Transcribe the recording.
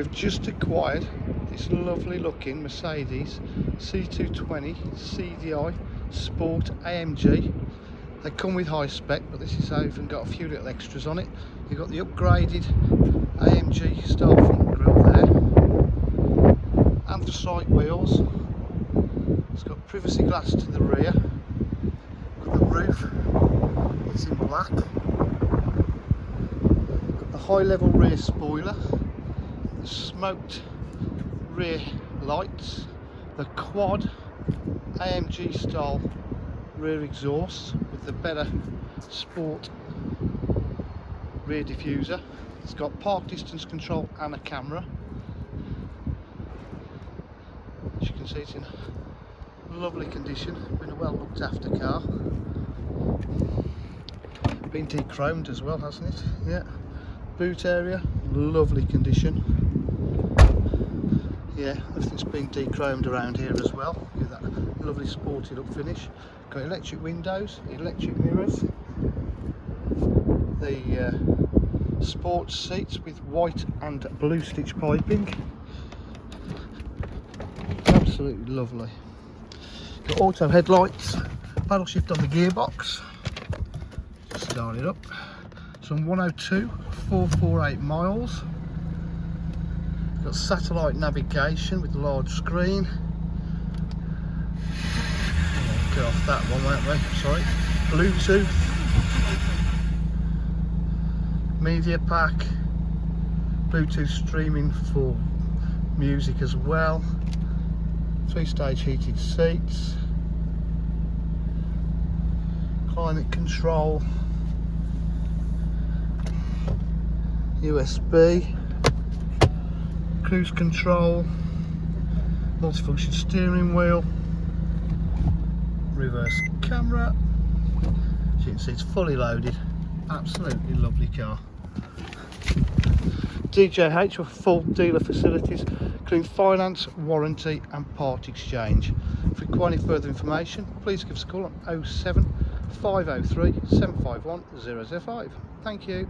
We've just acquired this lovely looking Mercedes C220 CDI Sport AMG. They come with high spec, but this is even got a few little extras on it. You've got the upgraded AMG style front grille there, anthracite wheels. It's got privacy glass to the rear. Got the roof, it's in black. Got the high level rear spoiler, the smoked rear lights, the quad AMG style rear exhaust with the better sport rear diffuser. It's got park distance control and a camera. As you can see, it's in lovely condition, been a well looked after car. Been de-chromed as well, hasn't it? Yeah. Boot area, lovely condition. Yeah, everything's been de-chromed around here as well. Give that lovely sporty look finish. Got electric windows, electric mirrors, the sports seats with white and blue stitch piping. Absolutely lovely. Got auto headlights, paddle shift on the gearbox. Just start it up. Some 102,448 miles. Got satellite navigation with a large screen. Get off that one, won't we? Sorry. Bluetooth, media pack, Bluetooth streaming for music as well. 3-stage heated seats, climate control, USB, cruise control, multifunction steering wheel, reverse camera. As you can see, it's fully loaded. Absolutely lovely car. DJH with full dealer facilities, including finance, warranty and part exchange. If you require any further information, please give us a call on 07 503 751 005. Thank you.